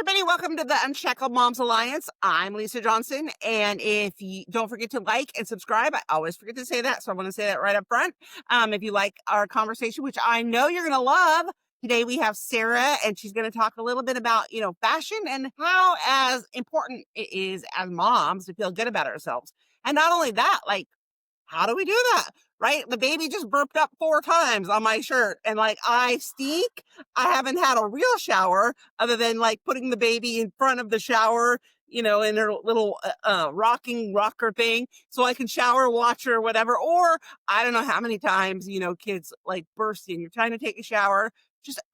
everybody. Welcome to the Unshackled Moms Alliance. I'm Lisa Johnson. And if you don't forget to like and subscribe, I always forget to say that. So I want to say that right up front. If you like our conversation, which I know you're going to love, today we have Sarah, and she's going to talk a little bit about, fashion and how as important it is as moms to feel good about ourselves. And not only that, like, how do we do that? Right? The baby just burped up 4 times on my shirt and I stink. I haven't had a real shower other than putting the baby in front of the shower, in her little rocking rocker thing so I can shower, watch her, or whatever. Or I don't know how many times, kids bursting. You're trying to take a shower.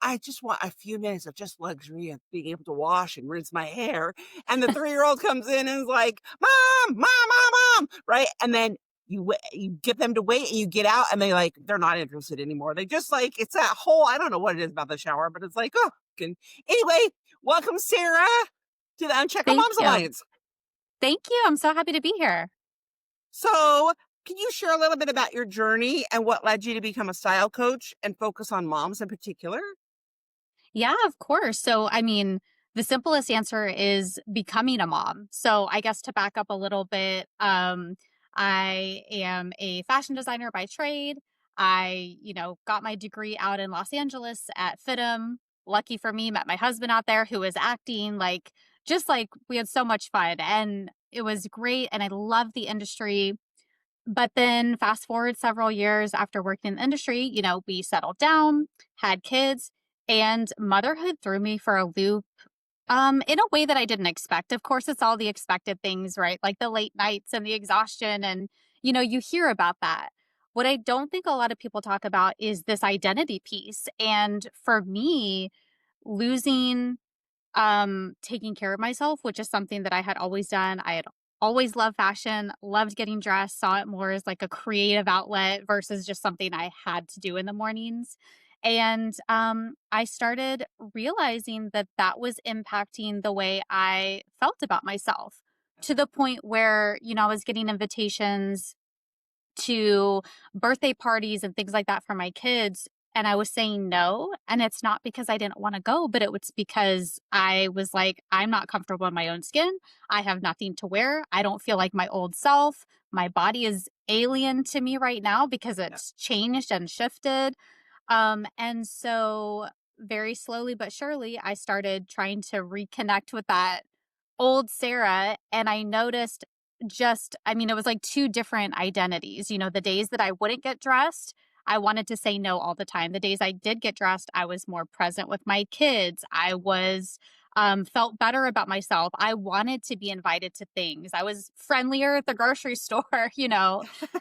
I just want a few minutes of just luxury of being able to wash and rinse my hair. And the 3-year-old comes in and is like, Mom, Mom, Mom, Mom, right? And then you get them to wait and you get out and they're not interested anymore. They just it's that whole, I don't know what it is about the shower, but it's anyway, welcome Sarah to the Uncheckable Thank Moms you. Alliance. Thank you. I'm so happy to be here. So can you share a little bit about your journey and what led you to become a style coach and focus on moms in particular? Yeah, of course. The simplest answer is becoming a mom. So, I guess to back up a little bit, I am a fashion designer by trade. Got my degree out in Los Angeles at FITM. Lucky for me, met my husband out there who was acting we had so much fun and it was great. And I loved the industry. But then fast forward several years after working in the industry, we settled down, had kids, and motherhood threw me for a loop in a way that I didn't expect. Of course, it's all the expected things, right? Like the late nights and the exhaustion and you hear about that. What I don't think a lot of people talk about is this identity piece. And for me, losing taking care of myself, which is something that I had always done. I had always loved fashion, loved getting dressed, saw it more as like a creative outlet versus just something I had to do in the mornings. And I started realizing that that was impacting the way I felt about myself to the point where, I was getting invitations to birthday parties and things like that for my kids. And I was saying no. And it's not because I didn't want to go, but it was because I was like, I'm not comfortable in my own skin. I have nothing to wear. I don't feel like my old self. My body is alien to me right now because Yeah. it's changed and shifted. And so very slowly but surely, I started trying to reconnect with that old Sarah. And I noticed it was like 2 different identities. The days that I wouldn't get dressed, I wanted to say no all the time. The days I did get dressed, I was more present with my kids. I was felt better about myself. I wanted to be invited to things. I was friendlier at the grocery store.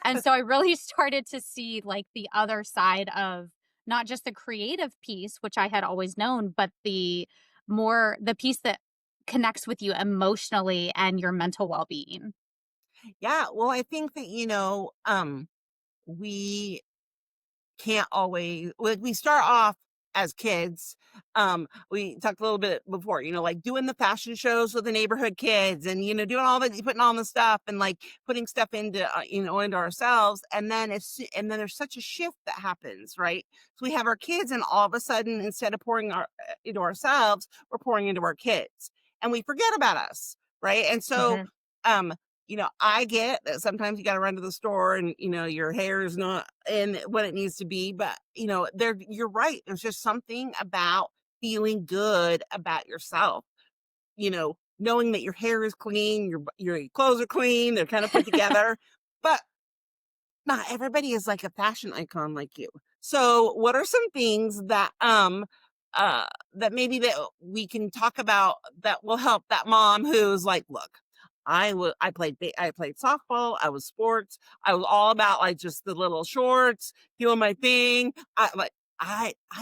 And so I really started to see like the other side of not just the creative piece, which I had always known, but the piece that connects with you emotionally and your mental well-being. Yeah, well, I think that we can't always, we start off as kids. We talked a little bit before, doing the fashion shows with the neighborhood kids and, doing all the, putting on the stuff and putting stuff into, into ourselves. And then there's such a shift that happens, right? So we have our kids and all of a sudden, instead of pouring into ourselves, we're pouring into our kids and we forget about us. Right. And so, Mhm. um, I get that sometimes you got to run to the store and, your hair is not in what it needs to be. But, you're right. There's just something about feeling good about yourself, knowing that your hair is clean, your clothes are clean, they're kind of put together. But not everybody is like a fashion icon like you. So what are some things that maybe that we can talk about that will help that mom who's like, look, I played softball, I was sports, I was all about just the little shorts, doing my thing. I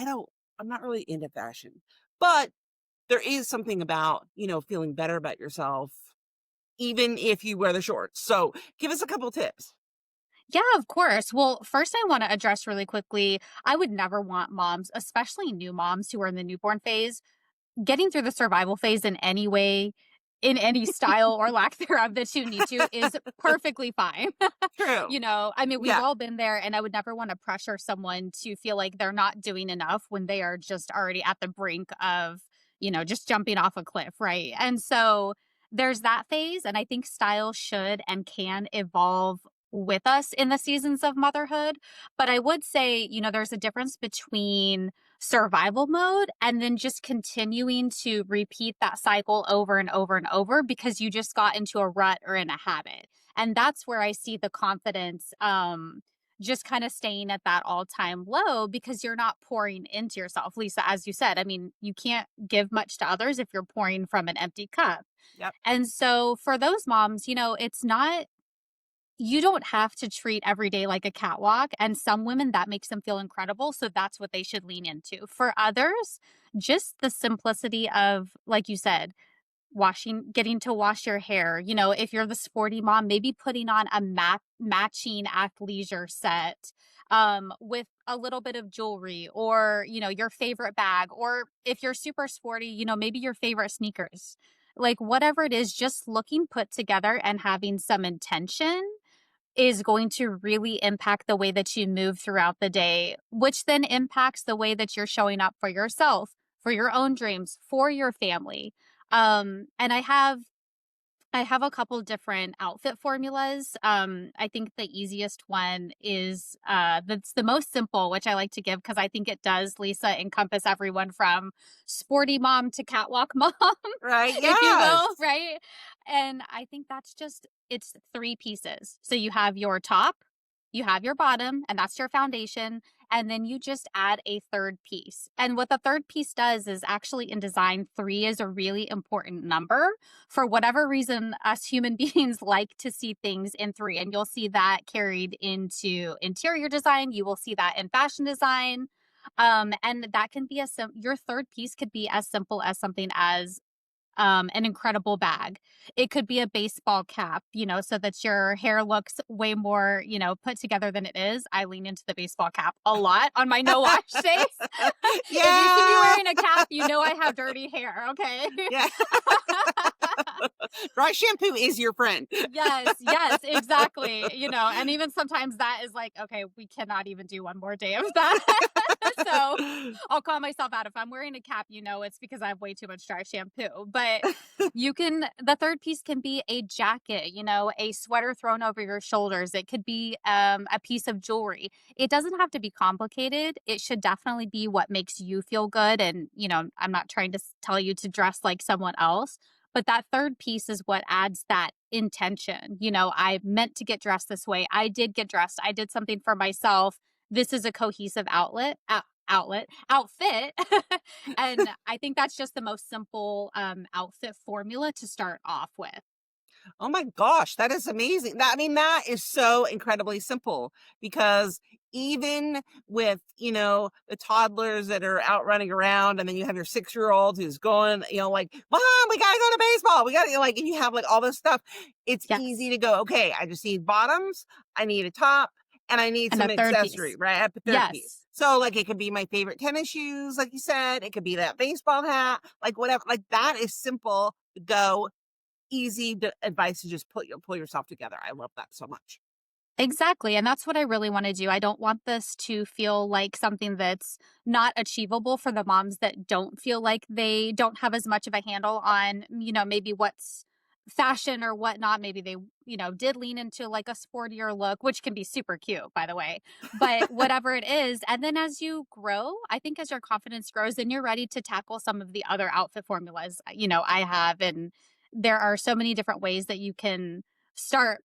don't I'm not really into fashion. But there is something about, feeling better about yourself even if you wear the shorts. So give us a couple tips. Yeah, of course. Well, first, I want to address really quickly I would never want moms, especially new moms who are in the newborn phase, getting through the survival phase in any way, in any style or lack thereof that you need to is perfectly fine. True. We've Yeah. all been there, and I would never want to pressure someone to feel like they're not doing enough when they are just already at the brink of, just jumping off a cliff, right? And so there's that phase. And I think style should and can evolve with us in the seasons of motherhood. But I would say, there's a difference between survival mode and then just continuing to repeat that cycle over and over and over because you just got into a rut or in a habit. And that's where I see the confidence just kind of staying at that all-time low because you're not pouring into yourself. Lisa, as you said, I mean, you can't give much to others if you're pouring from an empty cup. Yep. And so for those moms, it's not, you don't have to treat every day like a catwalk. And some women, that makes them feel incredible. So that's what they should lean into. For others, just the simplicity of, like you said, getting to wash your hair. If you're the sporty mom, maybe putting on a matching athleisure set with a little bit of jewelry or, your favorite bag. Or if you're super sporty, maybe your favorite sneakers. Like whatever it is, just looking put together and having some intention is going to really impact the way that you move throughout the day, which then impacts the way that you're showing up for yourself, for your own dreams, for your family. And I have a couple different outfit formulas. I think the easiest one is that's the most simple, which I like to give because I think it does, Lisa, encompass everyone from sporty mom to catwalk mom, Right. if you will, Yes. right? And I think it's three pieces. So you have your top, you have your bottom, and that's your foundation. And then you just add a third piece. And what the third piece does is actually in design, three is a really important number. For whatever reason, us human beings like to see things in three. And you'll see that carried into interior design. You will see that in fashion design. And that can be your third piece could be as simple as something as an incredible bag. It could be a baseball cap, so that your hair looks way more, put together than it is. I lean into the baseball cap a lot on my no wash days. If you see me Yeah. wearing a cap, I have dirty hair. Okay. Yeah. Dry shampoo is your friend. Yes, yes, exactly. And even sometimes that is like, okay, we cannot even do one more day of that. So I'll call myself out. If I'm wearing a cap, it's because I have way too much dry shampoo. But the third piece can be a jacket, a sweater thrown over your shoulders. It could be a piece of jewelry. It doesn't have to be complicated. It should definitely be what makes you feel good. And, I'm not trying to tell you to dress like someone else. But that third piece is what adds that intention. I meant to get dressed this way. I did get dressed. I did something for myself. This is a cohesive outfit. And I think that's just the most simple outfit formula to start off with. Oh my gosh, that is amazing. I mean, that is so incredibly simple because even with, the toddlers that are out running around and then you have your 6-year-old who's going, like, Mom, we gotta go to baseball. We gotta like, and you have like all this stuff. It's easy Yes. to go, okay, I just need bottoms, I need a top, and I need And a some third accessory, piece. right? At the third piece. Yes. So like it could be my favorite tennis shoes, like you said, it could be that baseball hat, like whatever. Like that is simple to go, easy advice to just pull yourself together. I love that so much. Exactly. And that's what I really want to do. I don't want this to feel like something that's not achievable for the moms that don't feel like they don't have as much of a handle on, maybe what's fashion or whatnot. Maybe they, did lean into like a sportier look, which can be super cute, by the way. But whatever it is. And then as you grow, I think as your confidence grows, then you're ready to tackle some of the other outfit formulas, I have. And there are so many different ways that you can start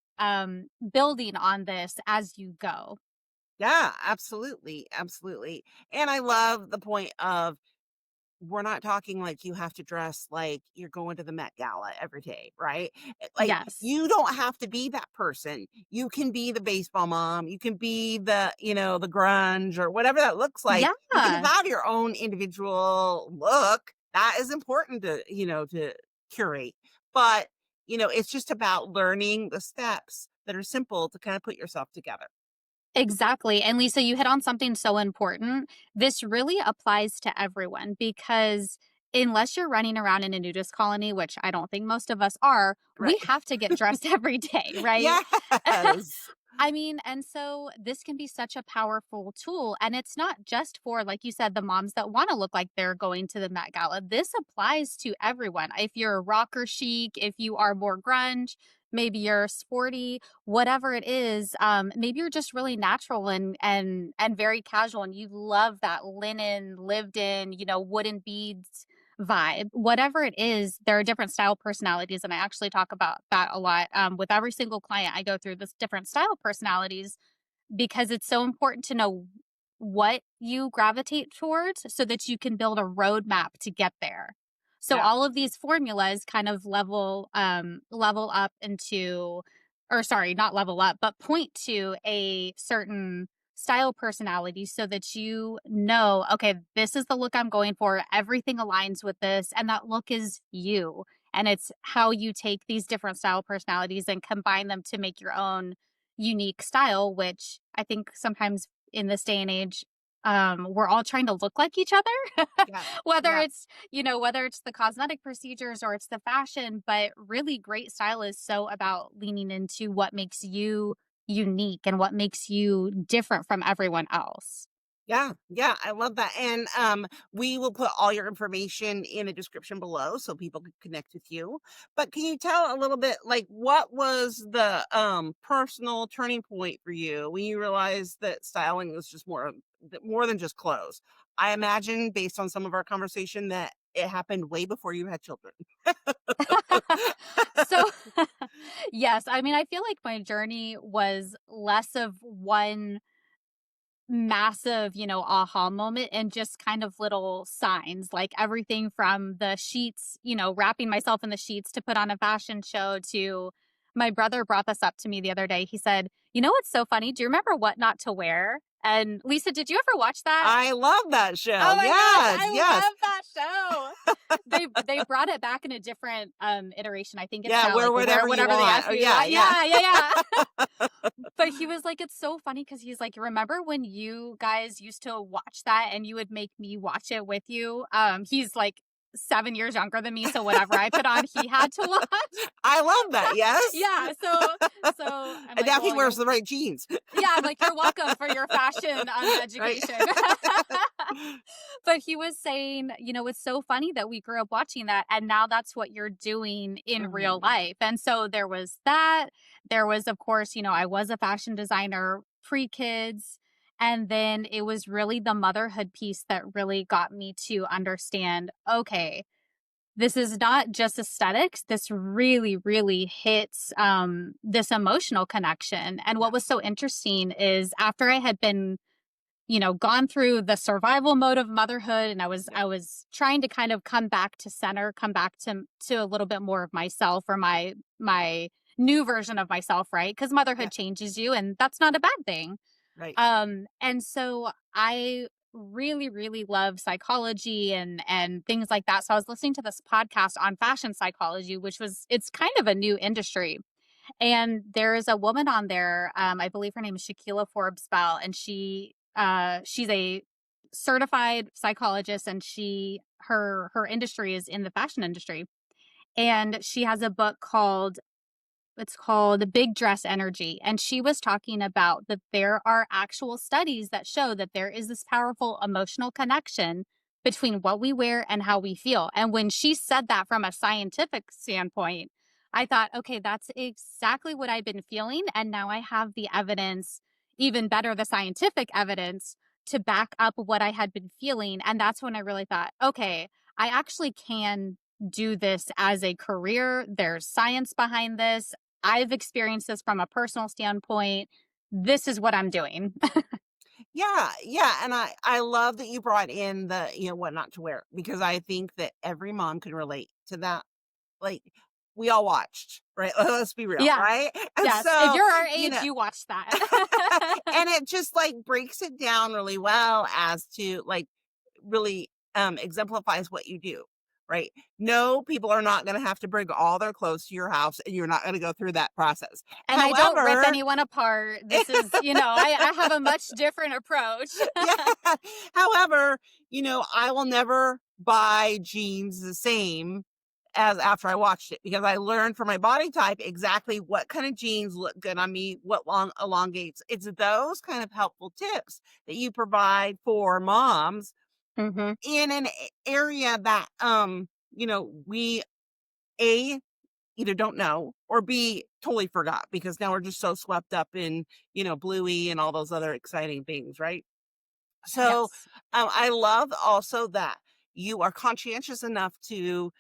building on this as you go. Yeah, absolutely, absolutely. And I love the point of we're not talking like you have to dress like you're going to the Met Gala every day, right? Like Yes. you don't have to be that person. You can be the baseball mom. You can be the, the grunge or whatever that looks like. You can Yeah. have your own individual look. That is important to curate. But, it's just about learning the steps that are simple to kind of put yourself together. Exactly. And Lisa, you hit on something so important. This really applies to everyone because unless you're running around in a nudist colony, which I don't think most of us are, we Right. have to get dressed every day, right? Yes. I mean, and so this can be such a powerful tool. And it's not just for, like you said, the moms that want to look like they're going to the Met Gala. This applies to everyone. If you're rocker chic, if you are more grunge, maybe you're sporty, whatever it is, maybe you're just really natural and very casual and you love that linen, lived in, wooden beads vibe. Whatever it is, there are different style personalities, and I actually talk about that a lot. With every single client, I go through this different style personalities because it's so important to know what you gravitate towards so that you can build a roadmap to get there. So Yeah. all of these formulas kind of level up into, or sorry, not level up, but point to a certain style personality so that you know, okay, this is the look I'm going for. Everything aligns with this, and that look is you. And it's how you take these different style personalities and combine them to make your own unique style, which I think sometimes in this day and age, we're all trying to look like each other, Yeah. whether Yeah. it's, whether it's the cosmetic procedures or it's the fashion, but really great style is so about leaning into what makes you unique and what makes you different from everyone else. Yeah, yeah, I love that. And we will put all your information in the description below so people can connect with you. But can you tell a little bit like what was the personal turning point for you when you realized that styling was just more than just clothes? I imagine based on some of our conversation that it happened way before you had children. So, yes, I mean, I feel like my journey was less of one massive, aha moment and just kind of little signs, like everything from the sheets, wrapping myself in the sheets to put on a fashion show to my brother brought this up to me the other day. He said, "You know what's so funny? Do you remember What Not to Wear?" And Lisa, did you ever watch that? I love that show. Oh my gosh, Yes, I yes. love that show. They brought it back in a different iteration. I think it's Yeah, now wear like wear whatever you whatever they want. ask Oh you to yeah, want. yeah. Yeah, yeah, yeah. But he was like, it's so funny because he's like, remember when you guys used to watch that and you would make me watch it with you? He's like 7 years younger than me, so whatever I put on, he had to watch. I love that. Yes. Yeah, so I'm And like, now he well, wears the right jeans, yeah, I'm like, you're welcome for your fashion right? education. But he was saying, it's so funny that we grew up watching that and now that's what you're doing in real Mhm. life. And so there was that. There was, of course, I was a fashion designer pre kids. And then it was really the motherhood piece that really got me to understand, okay, this is not just aesthetics. This really, really hits this emotional connection. And Yeah, what was so interesting is after I had been, gone through the survival mode of motherhood and I was yeah, I was trying to kind of come back to center, come back to a little bit more of myself or my new version of myself, right? Because yeah, motherhood changes you and that's not a bad thing. right. And so I really, really love psychology and things like that. So I was listening to this podcast on fashion psychology, it's kind of a new industry. And there is a woman on there, I believe her name is Shaquilla Forbes Bell, and she's a certified psychologist, and her industry is in the fashion industry. And she has a book called it's called The Big Dress Energy. And she was talking about that there are actual studies that show that there is this powerful emotional connection between what we wear and how we feel. And when she said that from a scientific standpoint, I thought, okay, that's exactly what I've been feeling. And now I have the evidence, even better, the scientific evidence to back up what I had been feeling. And that's when I really thought, okay, I actually can do this as a career. There's science behind this. I've experienced this from a personal standpoint. This is what I'm doing. Yeah, yeah, and I love that you brought in the, what not to wear because I think that every mom can relate to that. Like, we all watched, right? Let's be real, Yeah. right? And Yes. If so, you're our you age, know you watch that. and it just, like, breaks it down really well as to, like, really, exemplifies what you do, right? No, people are not gonna have to bring all their clothes to your house, and you're not gonna go through that process. And I don't rip However anyone apart. This is, I have a much different approach. yeah. However, I will never buy jeans the same as after I watched it because I learned from my body type exactly what kind of jeans look good on me, what long elongates. It's those kind of helpful tips that you provide for moms Mhm. in an area that we a either don't know or b totally forgot because now we're just so swept up in Bluey and all those other exciting things, right? So, Yes. I love also that you are conscientious enough to,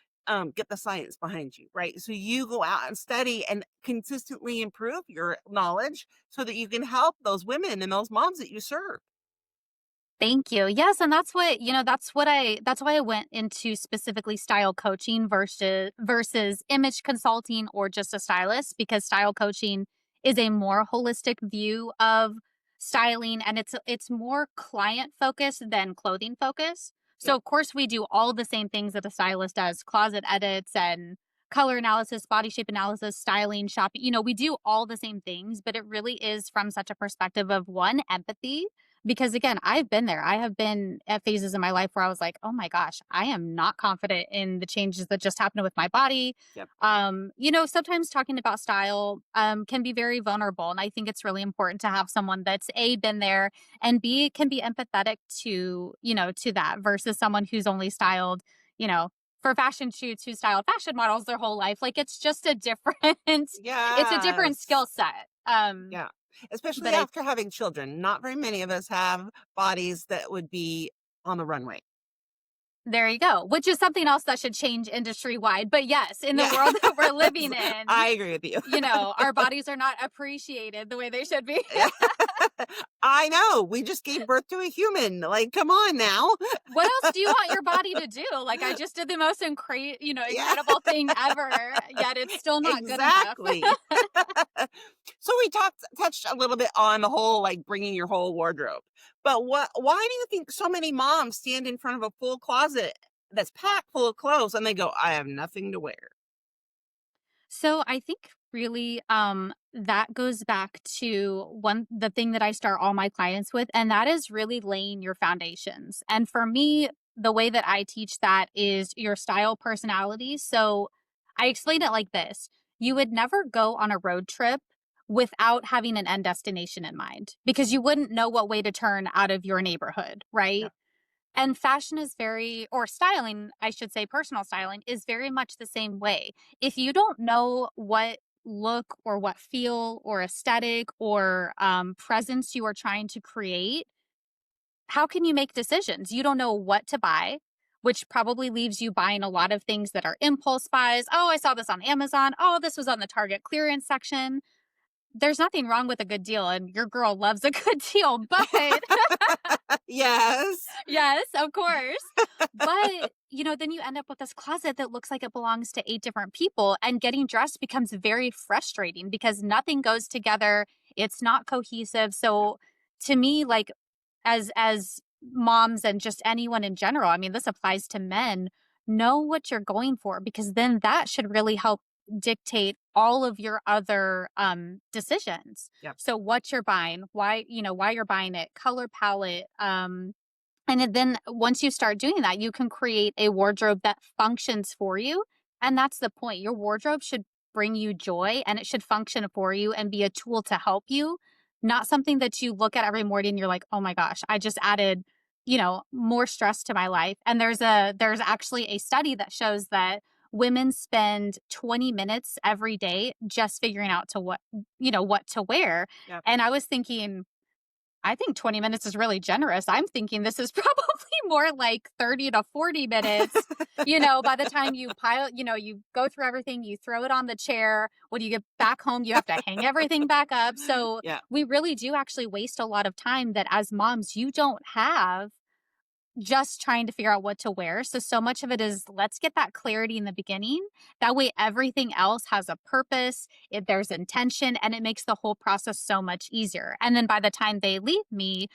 get the science behind you, right? So you go out and study and consistently improve your knowledge so that you can help those women and those moms that you serve. Thank you. Yes, and that's what, that's why I went into specifically style coaching versus image consulting or just a stylist, because style coaching is a more holistic view of styling, and it's more client focused than clothing focused. So Yep, of course we do all the same things that a stylist does: closet edits and color analysis, body shape analysis, styling, shopping. We do all the same things, but it really is from such a perspective of one, empathy, because again, I've been there. I have been at phases in my life where I was like, "Oh my gosh, I am not confident in the changes that just happened with my body." yep, Sometimes talking about style can be very vulnerable, and I think it's really important to have someone that's A, been there, and B, can be empathetic to that, versus someone who's only styled, you know, for fashion shoots, who styled fashion models their whole life. Like, it's just a different it's a different skill yes. set. Yeah, especially But I after having children. Not very many of us have bodies that would be on the runway. There you go, which is something else that should change industry wide. But yes, in the Yeah. world that we're living in, I agree with you. our bodies are not appreciated the way they should be. Yeah. I know, we just gave birth to a human, like, come on now. What else do you want your body to do? Like, I just did the most Yeah, incredible thing ever, yet it's still not good enough. exactly. So we touched a little bit on the whole, like, bringing your whole wardrobe, but why do you think so many moms stand in front of a full closet that's packed full of clothes and they go, "I have nothing to wear." So I think really that goes back to one the thing that I start all my clients with, and that is really laying your foundations. And for me, the way that I teach that is your style personality. So I explain it like this: you would never go on a road trip without having an end destination in mind, because you wouldn't know what way to turn out of your neighborhood, Yeah, right? And fashion is very, or styling, I should say, personal styling is very much the same way. If you don't know what look or what feel or aesthetic or presence you are trying to create, how can you make decisions? You don't know what to buy, which probably leaves you buying a lot of things that are impulse buys. Oh, I saw this on Amazon. Oh, this was on the Target clearance section. There's nothing wrong with a good deal, and your girl loves a good deal, but yes. yes, of course. But, then you end up with this closet that looks like it belongs to 8 different people, and getting dressed becomes very frustrating because nothing goes together. It's not cohesive. Yeah, So to me, like, as moms and just anyone in general, I mean, this applies to men, know what you're going for, because then that should really help dictate all of your other decisions. yeah, So what you're buying, why you're buying it, color palette, and then once you start doing that, you can create a wardrobe that functions for you. And that's the point. Your wardrobe should bring you joy, and it should function for you and be a tool to help you, not something that you look at every morning and you're like, "Oh my gosh, I just added, more stress to my life." And there's actually a study that shows that women spend 20 minutes every day just figuring out what to wear. yeah. And I was thinking, I think 20 minutes is really generous. I'm thinking this is probably more like 30 to 40 minutes. By the time you go through everything, you throw it on the chair. When you get back home, you have to hang everything back up. So Yeah. we really do actually waste a lot of time that as moms, you don't have, just trying to figure out what to wear. So much of it is, let's get that clarity in the beginning. That way, everything else has a purpose, there's intention, and it makes the whole process so much easier. And then by the time they leave me,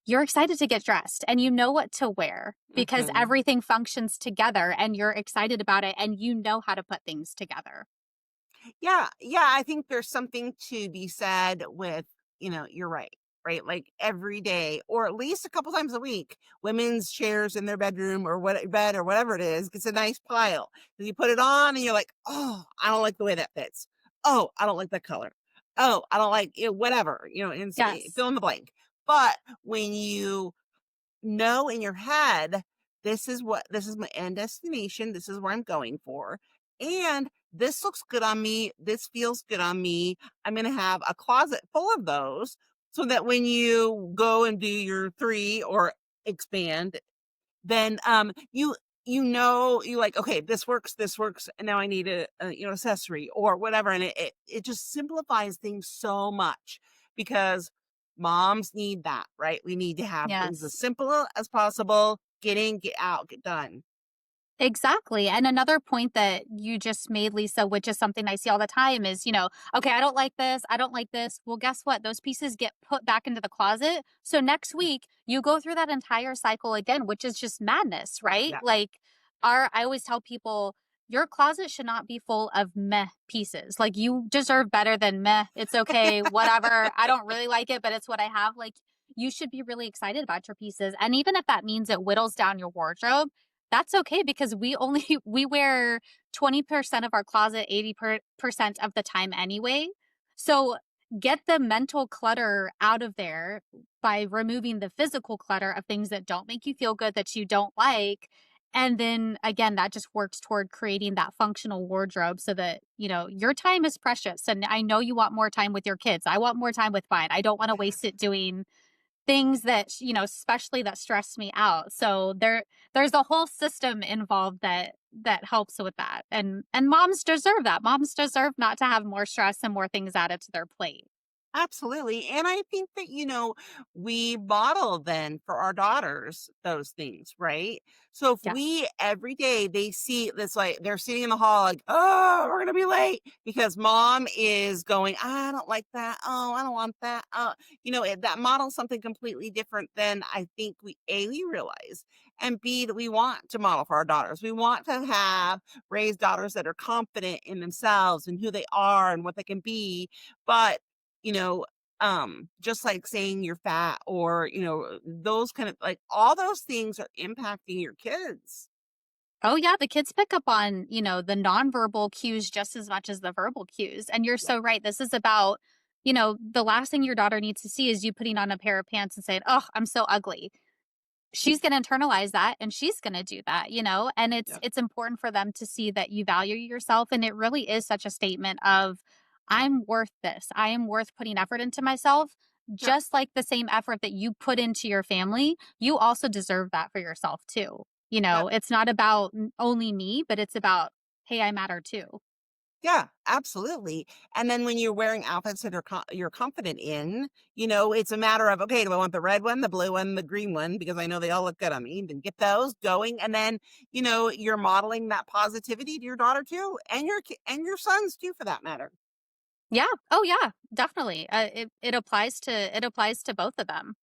you're excited to get dressed and you know what to wear because Mhm. everything functions together and you're excited about it and you know how to put things together. Yeah, yeah, I think there's something to be said with, you're right. right? Like every day or at least a couple times a week. Women's chairs in their bedroom or what bed or whatever it is, gets a nice pile. Then you put it on and you're like, "Oh, I don't like the way that fits. Oh, I don't like that color. Oh, I don't like whatever, and Yes. fill in the blank." But when you know in your head, this is my end destination, this is where I'm going for, and this looks good on me, this feels good on me. I'm going to have a closet full of those so that when you go and do your 3 or expand, then you like, okay, this works, and now I need a accessory or whatever, and it just simplifies things so much because moms need that, right? We need to have things as Yes. simple as possible. Get in, get out, get done. Exactly. And another point that you just made, Lisa, which is something I see all the time is, okay, I don't like this. I don't like this. Well, guess what? Those pieces get put back into the closet. So next week, you go through that entire cycle again, which is just madness, right? Yeah. Like, I always tell people, your closet should not be full of meh pieces. Like, you deserve better than meh. It's okay, whatever. I don't really like it, but it's what I have. Like, you should be really excited about your pieces. And even if that means it whittles down your wardrobe, that's okay because we only we wear 20% of our closet 80% of the time anyway. So get the mental clutter out of there by removing the physical clutter of things that don't make you feel good, that you don't like. And then again, that just works toward creating that functional wardrobe so that, your time is precious. And I know you want more time with your kids. I want more time with mine. I don't want to waste it doing things that, especially that stress me out. So there's a whole system involved that helps with that. And moms deserve that. Moms deserve not to have more stress and more things added to their plate. Absolutely. And I think that, we model then for our daughters those things, right? So if Yes. we every day they see this, like they're sitting in the hall, like, oh, we're going to be late because mom is going, I don't like that. Oh, I don't want that. That models something completely different than I think we realize, and B, that we want to model for our daughters. We want to have raised daughters that are confident in themselves and who they are and what they can be. But you know, just like saying you're fat or, those kind of like all those things are impacting your kids. Oh yeah, the kids pick up on, the nonverbal cues just as much as the verbal cues. And you're Yeah. so right. This is about, the last thing your daughter needs to see is you putting on a pair of pants and saying, "Oh, I'm so ugly." She's going to internalize that and she's going to do that. And it's Yeah. it's important for them to see that you value yourself, and it really is such a statement of, I'm worth this. I am worth putting effort into myself, Yeah. just like the same effort that you put into your family. You also deserve that for yourself too. Yeah. It's not about only me, but it's about, hey, I matter too. Yeah, absolutely. And then when you're wearing outfits that you're confident in, it's a matter of, okay, do I want the red one, the blue one, the green one? Because I know they all look good on me. Then get those going, and then you're modeling that positivity to your daughter too, and and your sons too, for that matter. Yeah. Oh yeah, definitely. It applies to both of them.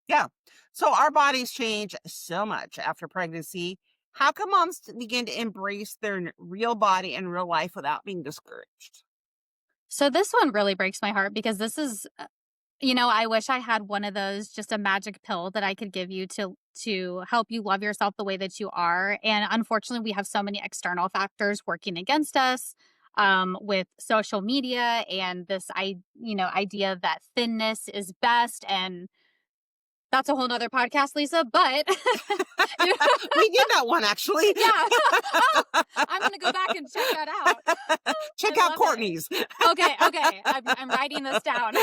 Yeah. So our bodies change so much after pregnancy. How can moms begin to embrace their real body and real life without being discouraged? So this one really breaks my heart because this is I wish I had one of those, just a magic pill that I could give you to help you love yourself the way that you are. And unfortunately, we have so many external factors working against us, with social media and this idea that thinness is best. And that's a whole nother podcast, Lisa. But We did that one actually. yeah. Oh, I'm gonna go back and check that out. Check I out love it. Courtney's. Okay, okay. I'm writing this down.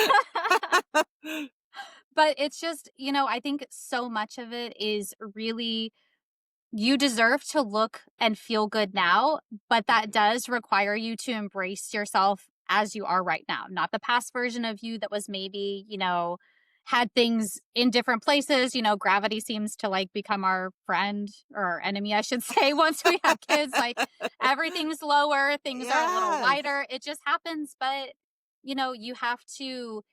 But it's just, I think so much of it is really, you deserve to look and feel good now, but that does require you to embrace yourself as you are right now, not the past version of you that was maybe, had things in different places. Gravity seems to like become our friend or our enemy, I should say, once we have kids. Like, everything's lower, things are a little Yes. lighter. It just happens. But, you have to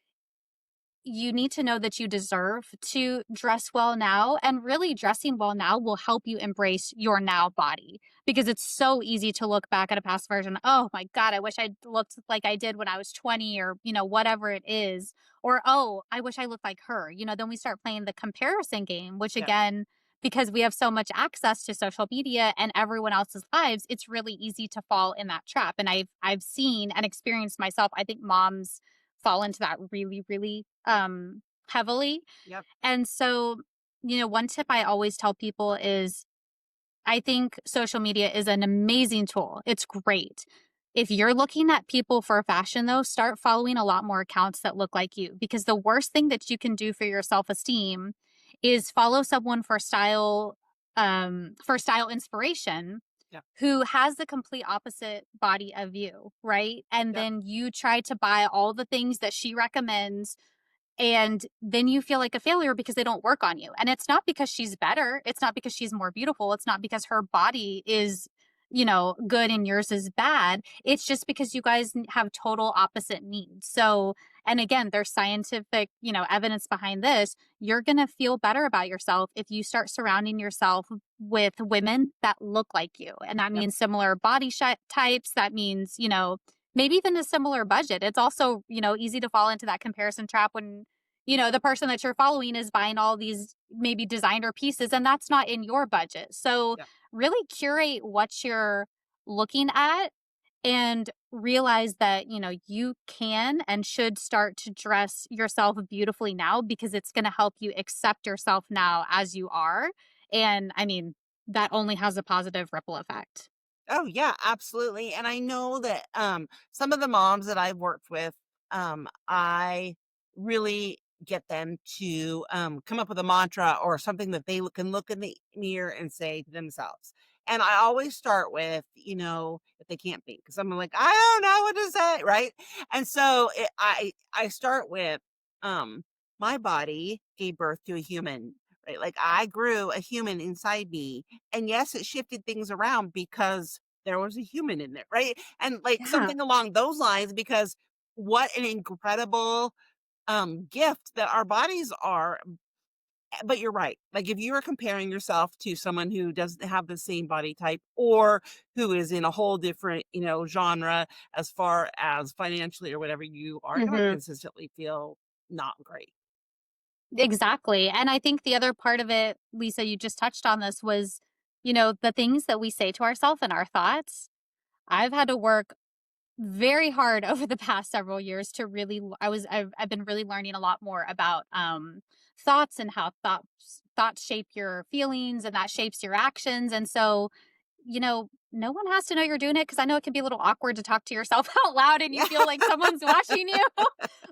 you need to know that you deserve to dress well now. And really, dressing well now will help you embrace your now body because it's so easy to look back at a past version. Oh my God, I wish I looked like I did when I was 20 or, whatever it is. Or, oh, I wish I looked like her. Then we start playing the comparison game, which Yep. again, because we have so much access to social media and everyone else's lives, it's really easy to fall in that trap. And I've seen and experienced myself. I think moms fall into that really, really heavily. Yep. And so, one tip I always tell people is I think social media is an amazing tool. It's great. If you're looking at people for fashion, though, start following a lot more accounts that look like you because the worst thing that you can do for your self esteem is follow someone for style inspiration Yep. who has the complete opposite body of you, right? And Yep. then you try to buy all the things that she recommends and then you feel like a failure because they don't work on you. And it's not because she's better. It's not because she's more beautiful. It's not because her body is, good and yours is bad. It's just because you guys have total opposite needs. So, and again, there's scientific, evidence behind this. You're going to feel better about yourself if you start surrounding yourself with women that look like you. And that Yep. means similar body types. That means, maybe even a similar budget. It's also, easy to fall into that comparison trap when, the person that you're following is buying all these maybe designer pieces and that's not in your budget. So, Yep. really curate what you're looking at and realize that, you can and should start to dress yourself beautifully now because it's going to help you accept yourself now as you are. And I mean, that only has a positive ripple effect. Oh yeah, absolutely. And I know that some of the moms that I've worked with, I really get them to come up with a mantra or something that can look in the mirror and say to themselves. And I always start with, if they can't think, because I'm like, I don't know what to say, right? And so I start with, my body gave birth to a human, right? Like I grew a human inside me, and yes, it shifted things around because there was a human in there, right? And like Yeah. something along those lines, because what an incredible gift that our bodies are. But you're right. Like if you are comparing yourself to someone who doesn't have the same body type or who is in a whole different, genre as far as financially or whatever, you are going to Hmm. consistently feel not great. Exactly. And I think the other part of it, Lisa, you just touched on this was, the things that we say to ourselves and our thoughts. I've had to work very hard over the past several years to really I've been really learning a lot more about thoughts and how thoughts shape your feelings and that shapes your actions. And so, no one has to know you're doing it because I know it can be a little awkward to talk to yourself out loud and you Yeah. feel like someone's watching you.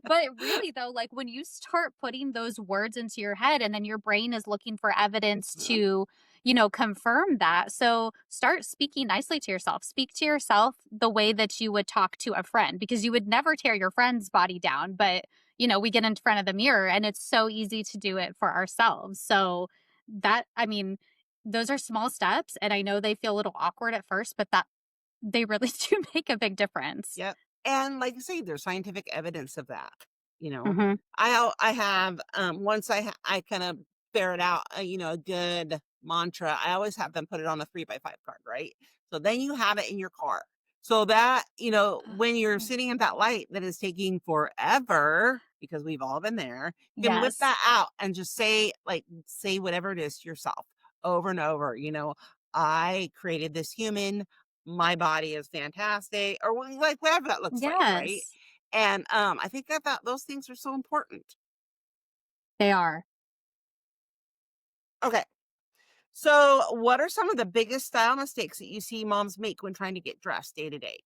But really though, like when you start putting those words into your head and then your brain is looking for evidence Mhm. to, confirm that. So start speaking nicely to yourself. Speak to yourself the way that you would talk to a friend because you would never tear your friend's body down. But, we get in front of the mirror and it's so easy to do it for ourselves. So I mean, those are small steps. And I know they feel a little awkward at first, but that they really do make a big difference. Yep. And like I say, there's scientific evidence of that. You know, Hmm. I have once I kind of ferret out a good mantra. I always have them put it on a 3x5 card, right? So then you have it in your car. So that, when you're Oh, sitting at that light that is taking forever, because we've all been there, you can whip yes. that out and just say whatever it is to yourself over and over. I created this human, my body is fantastic, or like whatever that looks like, right? Yes, And I think that those things are so important. they are. Okay. So, what are some of the biggest style mistakes that you see moms make when trying to get dressed day to day?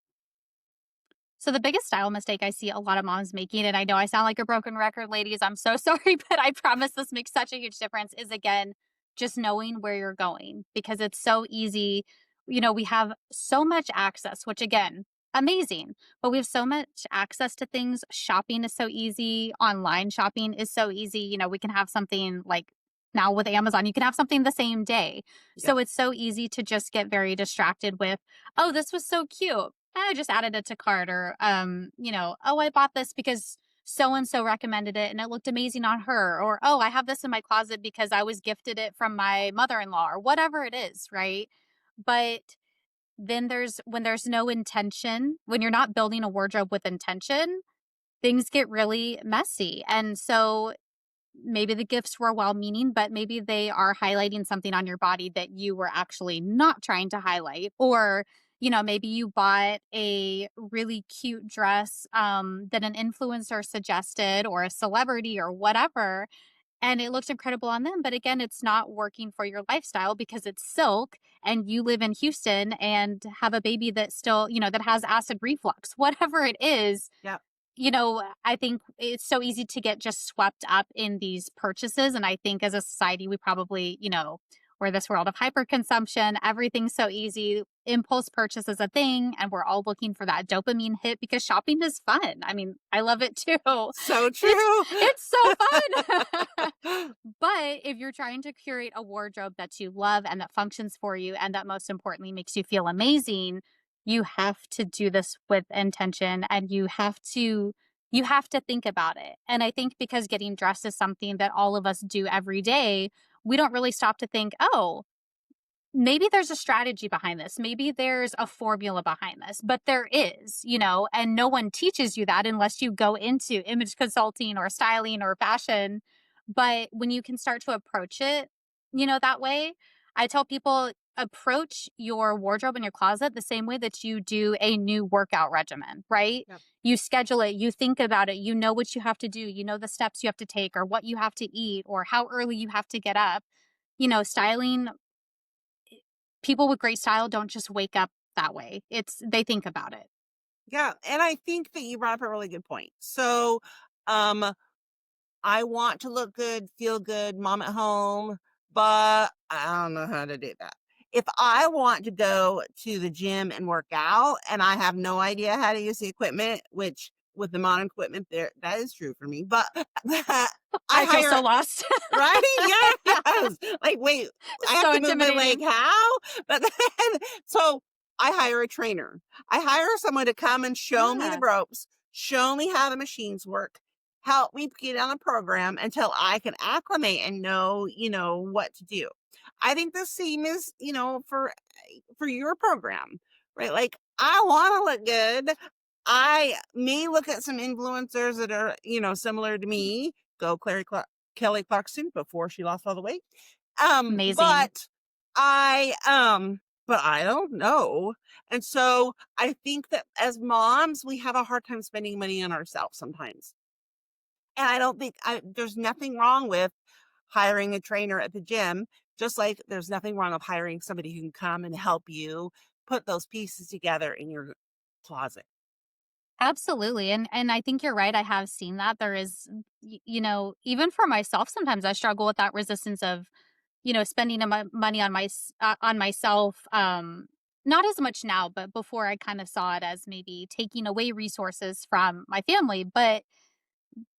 So the biggest style mistake I see a lot of moms making, and I know I sound like a broken record, ladies, I'm so sorry, but I promise this makes such a huge difference, is again, just knowing where you're going because it's so easy. We have so much access, which again, amazing, but we have so much access to things. Shopping is so easy. Online shopping is so easy. We can have something like now with Amazon, you can have something the same day. Yep. So it's so easy to just get very distracted with, oh, this was so cute. I just added it to cart or, oh, I bought this because so and so recommended it and it looked amazing on her, or oh, I have this in my closet because I was gifted it from my mother-in-law, or whatever it is, right? But then when there's no intention, when you're not building a wardrobe with intention, things get really messy. And so maybe the gifts were well meaning, but maybe they are highlighting something on your body that you were actually not trying to highlight. Or, maybe you bought a really cute dress that an influencer suggested, or a celebrity, or whatever, and it looks incredible on them. But again, it's not working for your lifestyle because it's silk and you live in Houston and have a baby that still, that has acid reflux, whatever it is. Yeah. I think it's so easy to get just swept up in these purchases. And I think as a society, we probably, we're this world of hyperconsumption. Everything's so easy. Impulse purchase is a thing. And we're all looking for that dopamine hit because shopping is fun. I mean, I love it too. So It's true. it's so fun. But if you're trying to curate a wardrobe that you love and that functions for you and that most importantly makes you feel amazing, you have to do this with intention, and you have to think about it. And I think because getting dressed is something that all of us do every day, we don't really stop to think, oh, maybe there's a strategy behind this. Maybe there's a formula behind this, but there is, and no one teaches you that unless you go into image consulting or styling or fashion. But when you can start to approach it, that way, I tell people approach your wardrobe in your closet the same way that you do a new workout regimen, right? Yep. You schedule it, you think about it, you know what you have to do, you know the steps you have to take, or what you have to eat, or how early you have to get up. Styling, people with great style don't just wake up that way. They think about it. Yeah. And I think that you brought up a really good point. So, um, I want to look good, feel good, mom at home, but I don't know how to do that. If I want to go to the gym and work out and I have no idea how to use the equipment, which with the modern equipment there, that is true for me, but I I feel so hire, lost. right? Yes. Like, wait, I have So to move my leg. intimidating. How? But then, so I hire a trainer. I hire someone to come and show me the Yeah, ropes, show me how the machines work, help me get on a program until I can acclimate and know, what to do. I think the same is, for your program, right? Like I want to look good. I may look at some influencers that are, similar to me. Go Kelly Clarkson before she lost all the weight. amazing. But I don't know. And so I think that as moms, we have a hard time spending money on ourselves sometimes. And I don't think there's nothing wrong with hiring a trainer at the gym, just like there's nothing wrong with hiring somebody who can come and help you put those pieces together in your closet. Absolutely. And I think you're right. I have seen that. There is even for myself, sometimes I struggle with that resistance of, spending money on on myself. Not as much now, but before I kind of saw it as maybe taking away resources from my family. But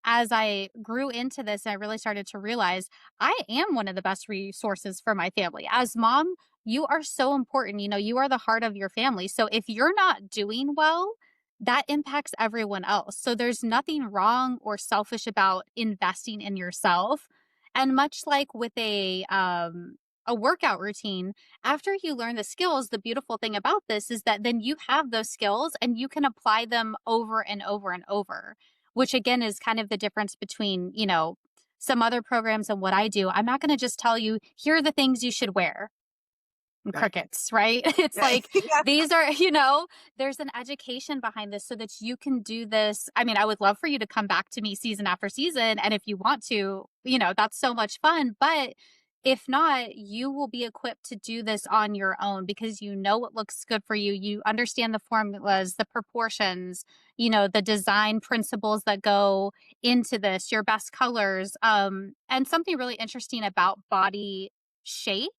as I grew into this, I really started to realize I am one of the best resources for my family. As mom, you are so important. You are the heart of your family. So if you're not doing well, that impacts everyone else. So there's nothing wrong or selfish about investing in yourself. And much like with a workout routine, after you learn the skills, the beautiful thing about this is that then you have those skills and you can apply them over and over and over, which again is kind of the difference between, some other programs and what I do. I'm not going to just tell you, here are the things you should wear. Right. Crickets, right? It's Right. like these are, there's an education behind this so that you can do this. I mean, I would love for you to come back to me season after season. And if you want to, that's so much fun. But if not, you will be equipped to do this on your own because you know what looks good for you. You understand the formulas, the proportions, the design principles that go into this, your best colors. And something really interesting about body shape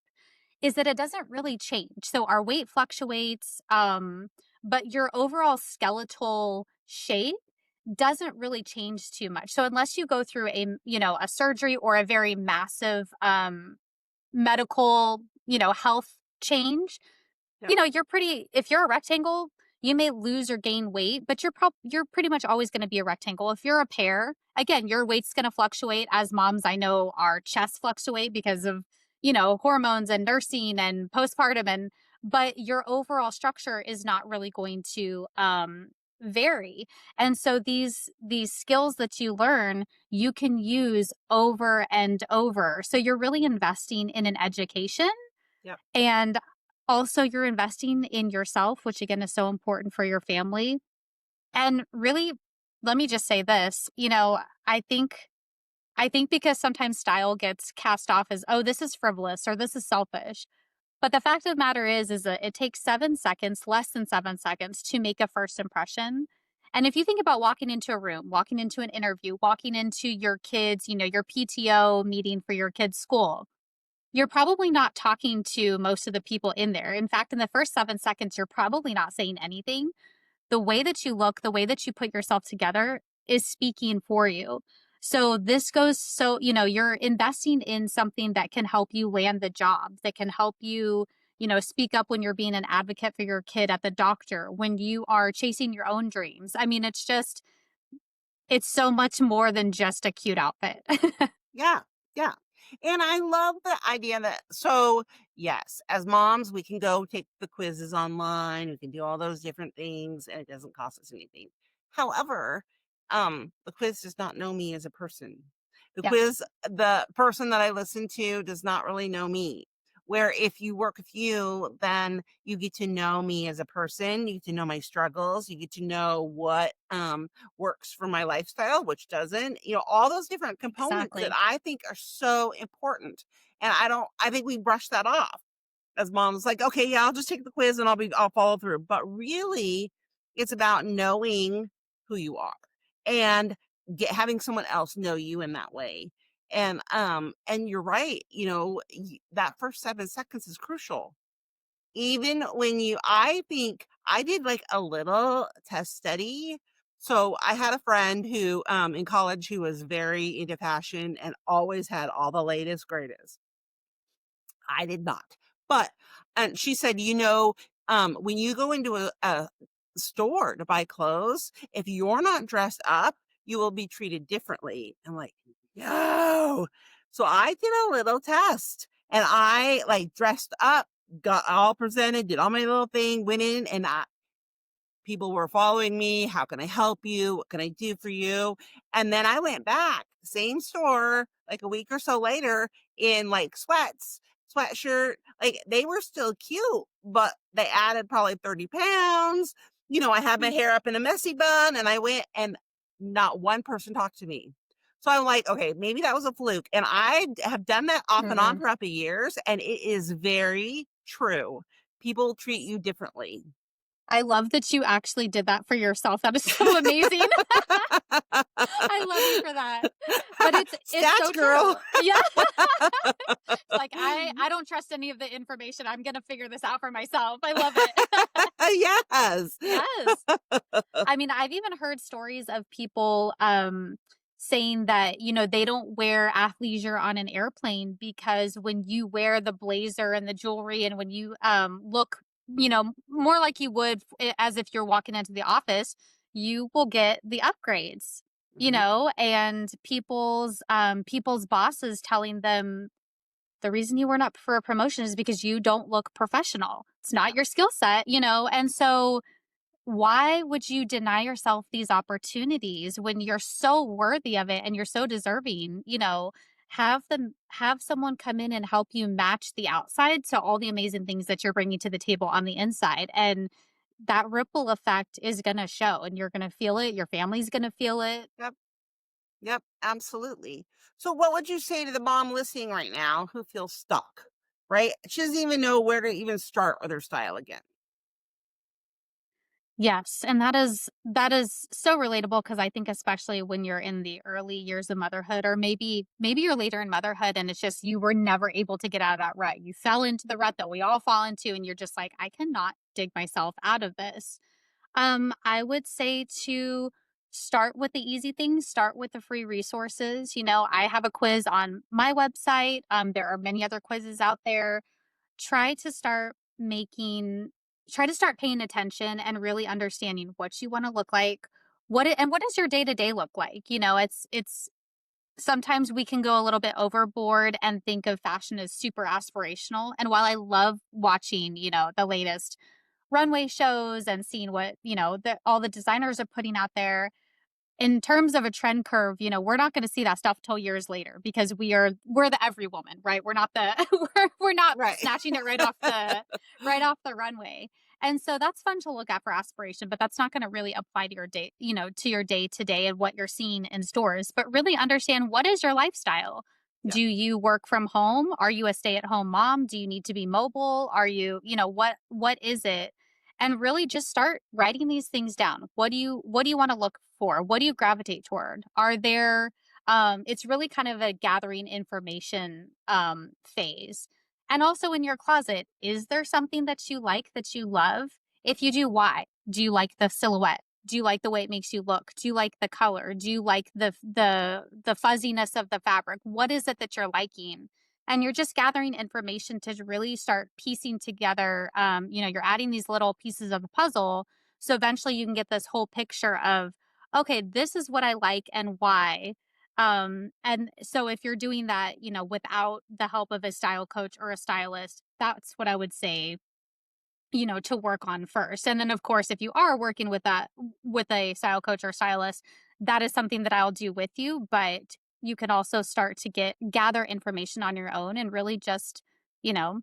is that it doesn't really change. So our weight fluctuates, but your overall skeletal shape doesn't really change too much. So unless you go through a surgery or a very massive medical, health change, Yeah. you're pretty, if you're a rectangle, You may lose or gain weight, but you're pretty much always going to be a rectangle. If you're a pear, again, your weight's going to fluctuate. As moms, I know our chests fluctuate because of, hormones and nursing and postpartum, and but your overall structure is not really going to vary. And so these skills that you learn, you can use over and over. So you're really investing in an education, Yep. and also you're investing in yourself, which again is so important for your family. And really, let me just say this, I think because sometimes style gets cast off as, oh, this is frivolous or this is selfish. But the fact of the matter is that it takes 7 seconds, less than 7 seconds, to make a first impression. And if you think about walking into a room, walking into an interview, walking into your kids, your PTO meeting for your kids' school, you're probably not talking to most of the people in there. In fact, in the first 7 seconds, you're probably not saying anything. The way that you look, the way that you put yourself together is speaking for you. So this goes, so, you're investing in something that can help you land the job, that can help you, speak up when you're being an advocate for your kid at the doctor, when you are chasing your own dreams. I mean, it's so much more than just a cute outfit. Yeah, yeah. And I love the idea that yes, as moms, we can go take the quizzes online, we can do all those different things, and it doesn't cost us anything. However, the quiz does not know me as a person. Yep, The person that I listen to does not really know me. Where if you work with you, then you get to know me as a person, you get to know my struggles, you get to know what works for my lifestyle, which doesn't, all those different components that exactly. I think are so important. And I think we brush that off as moms, like, okay, yeah, I'll just take the quiz and I'll follow through. But really, it's about knowing who you are and having someone else know you in that way. And you're right, that first 7 seconds is crucial. Even when I think I did like a little test study. So I had a friend who, in college, who was very into fashion and always had all the latest, greatest. I did not. But and she said, when you go into a store to buy clothes, if you're not dressed up, you will be treated differently. I'm like, no. So I did a little test and I like dressed up, got all presented, did all my little thing, went in and people were following me. How can I help you? What can I do for you? And then I went back, same store, like a week or so later in like sweatshirt. Like they were still cute, but they added probably 30 pounds. I had my hair up in a messy bun and I went and not one person talked to me. So I'm like, okay, maybe that was a fluke. And I have done that off and on Mm-mm. throughout the years. And it is very true. People treat you differently. I love that you actually did that for yourself. That is so amazing. I love you for that. But it's Stats so girl. true. Yeah. It's like I don't trust any of the information. I'm gonna figure this out for myself. I love it. Yes. Yes. I mean, I've even heard stories of people saying that, they don't wear athleisure on an airplane because when you wear the blazer and the jewelry and when you look, more like you would as if you're walking into the office, you will get the upgrades. Mhm. And people's bosses telling them the reason you weren't up for a promotion is because you don't look professional. It's not Yeah. your skill set, and so why would you deny yourself these opportunities when you're so worthy of it and you're so deserving? Have someone come in and help you match the outside to all the amazing things that you're bringing to the table on the inside. And that ripple effect is going to show and you're going to feel it. Your family's going to feel it. Yep. Yep. Absolutely. So, what would you say to the mom listening right now who feels stuck? Right? She doesn't even know where to even start with her style again. Yes, and that is so relatable because I think especially when you're in the early years of motherhood or maybe you're later in motherhood and it's just you were never able to get out of that rut. You fell into the rut that we all fall into and you're just like, I cannot dig myself out of this. I would say to start with the easy things, start with the free resources. I have a quiz on my website. There are many other quizzes out there. Try to start making try to start paying attention and really understanding what you want to look like. What does your day-to-day look like? It's sometimes we can go a little bit overboard and think of fashion as super aspirational. And while I love watching, the latest runway shows and seeing what, all the designers are putting out there, in terms of a trend curve, we're not going to see that stuff till years later because we're the every woman, right? We're not the we're not Right. snatching it right off the runway. And so that's fun to look at for aspiration, but that's not going to really apply to your day, to your day to day and what you're seeing in stores. But really understand, what is your lifestyle? Yeah. Do you work from home? Are you a stay-at-home mom? Do you need to be mobile? Are you, what is it? And really just start writing these things down. What do you want to look for? What do you gravitate toward? Are there It's really kind of a gathering information phase. And also in your closet, is there something that you like, that you love? If you do, why? Do you like the silhouette? Do you like the way it makes you look? Do you like the color? Do you like the fuzziness of the fabric? What is it that you're liking? And you're just gathering information to really start piecing together. You're adding these little pieces of the puzzle, so eventually you can get this whole picture of, okay, this is what I like and why. And so if you're doing that, without the help of a style coach or a stylist, that's what I would say, to work on first. And then of course, if you are working with a style coach or stylist, that is something that I'll do with you, but you can also start to gather information on your own and really just, you know,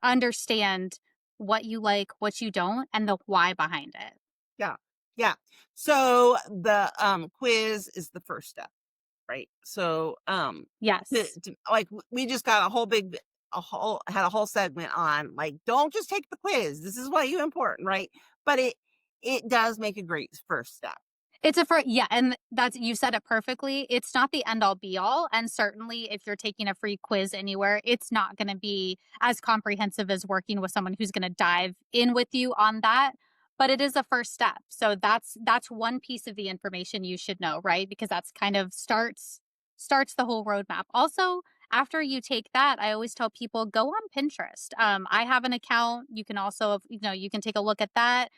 understand what you like, what you don't, and the why behind it. Yeah. Yeah. So the quiz is the first step, right? So Yes. like we just got a whole segment on like, don't just take the quiz. This is why you important, right? But it does make a great first step. It's a for Yeah, and that's you said it perfectly. It's not the end all be all, and certainly if you're taking a free quiz anywhere, it's not gonna be as comprehensive as working with someone who's gonna dive in with you on that, but it is a first step. So that's one piece of the information you should know, right? Because that's kind of starts the whole roadmap. Also, after you take that, I always tell people, go on Pinterest. I have an account. You can also, you can take a look at that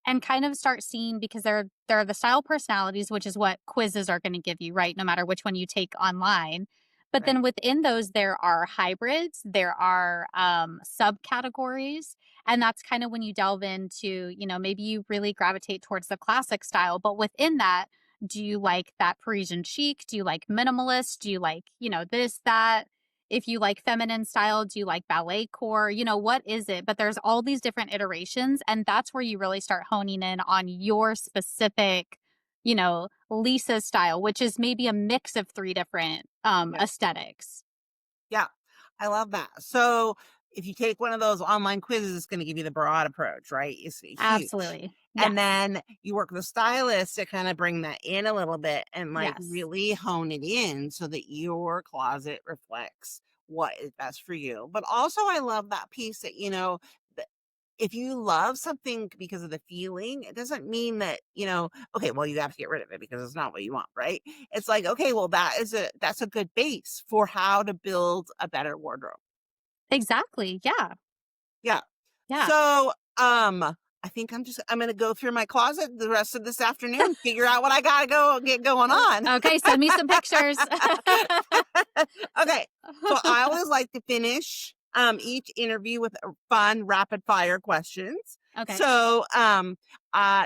and kind of start seeing, because there are the style personalities, which is what quizzes are going to give you, right? No matter which one you take online. But Right. then within those, there are hybrids, there are subcategories. And that's kind of when you delve into, maybe you really gravitate towards the classic style. But within that, do you like that Parisian chic? Do you like minimalist? Do you like, this, that? If you like feminine style, do you like ballet core? What is it? But there's all these different iterations. And that's where you really start honing in on your specific, Lisa style, which is maybe a mix of three different Yeah. aesthetics. Yeah. I love that. So if you take one of those online quizzes, it's going to give you the broad approach, right? It's huge. Absolutely. And Yes. then you work with a stylist to kind of bring that in a little bit and like Yes. really hone it in so that your closet reflects what is best for you. But also, I love that piece that, that if you love something because of the feeling, it doesn't mean that, okay, well, you have to get rid of it because it's not what you want, right? It's like, okay, well, that's a good base for how to build a better wardrobe. Exactly. Yeah. Yeah. Yeah. So, I think I'm gonna go through my closet the rest of this afternoon, figure out what I gotta go get going on. Okay. Send me some pictures. Okay. So I always like to finish each interview with fun rapid fire questions. Okay. So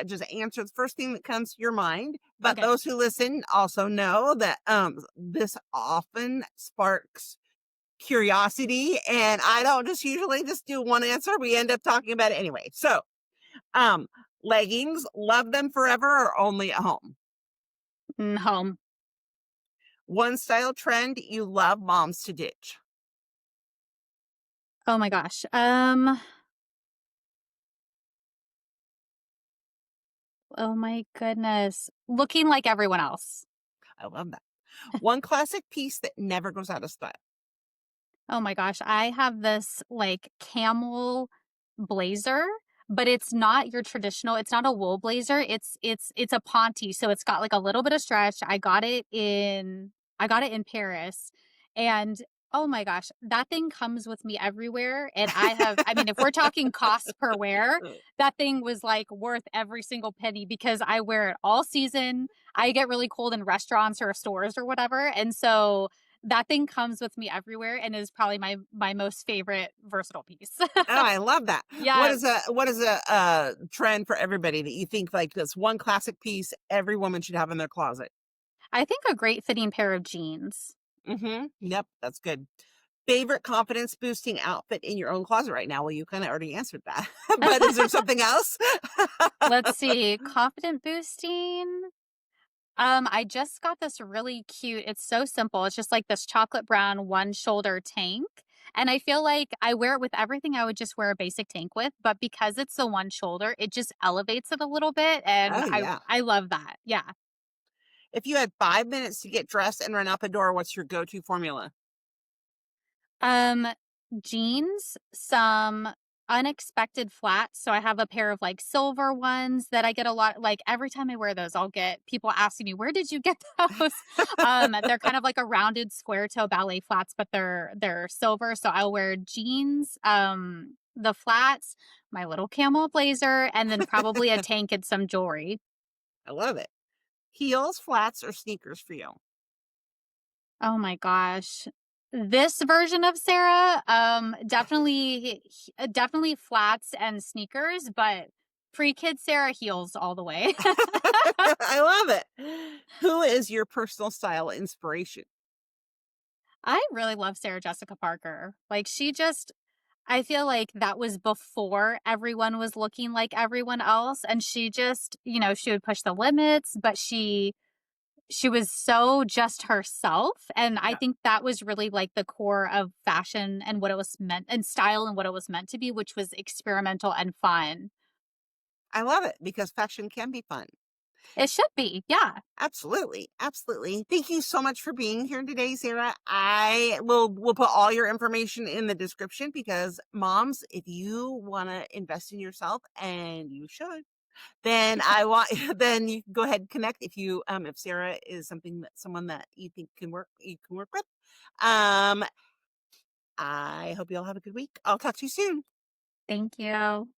just answer the first thing that comes to your mind. But Okay. those who listen also know that this often sparks curiosity, and I don't just usually just do one answer. We end up talking about it anyway. So um, leggings, love them forever or only at home? Home. One style trend you love moms to ditch? Oh my gosh. Oh my goodness. Looking like everyone else. I love that. One classic piece that never goes out of style. Oh my gosh. I have this like camel blazer, but it's not your traditional, it's not a wool blazer. It's a ponte. So it's got like a little bit of stretch. I got it in Paris. And Oh my gosh, that thing comes with me everywhere, and I mean, if we're talking cost per wear, that thing was, like, worth every single penny because I wear it all season. I get really cold in restaurants or stores or whatever, and so that thing comes with me everywhere and is probably my most favorite versatile piece. Oh, I love that. Yeah, What is a, trend for everybody that you think, like, this one classic piece every woman should have in their closet? I think a great fitting pair of jeans. Mhm. Yep, that's good. Favorite confidence boosting outfit in your own closet right now? Well, you kinda already answered that, but is there something else? Let's see, confident boosting? I just got this really cute, it's so simple. It's just like this chocolate brown one shoulder tank. And I feel like I wear it with everything I would just wear a basic tank with, but because it's the one shoulder, it just elevates it a little bit. And Oh, yeah. I love that. Yeah. If you had 5 minutes to get dressed and run out the door, what's your go-to formula? Um, Jeans, some unexpected flats. So I have a pair of like silver ones that I get a lot. Like every time I wear those, I'll get people asking me, "Where did you get those?" They're kind of like a rounded square toe ballet flats, but they're silver. So I'll wear jeans, the flats, my little camel blazer, and then probably a tank and some jewelry. I love it. Heels, flats, or sneakers for you? Oh my gosh. This version of Sarah, definitely flats and sneakers, but pre-kid Sarah heels all the way. I love it. Who is your personal style inspiration? I really love Sarah Jessica Parker. Like she just I feel like that was before everyone was looking like everyone else and she just, she would push the limits, but she was so just herself, and I Yeah, think that was really, like, the core of fashion and what it was meant and style and what it was meant to be, which was experimental and fun. I love it because fashion can be fun. It should be, yeah. Absolutely, absolutely. Thank you so much for being here today, Sarah. I will put all your information in the description because moms, if you want to invest in yourself, and you should, then I want then you can go ahead and connect if Sarah is someone that you think you can work with. Um I hope you all have a good week. I'll talk to you soon. Thank you.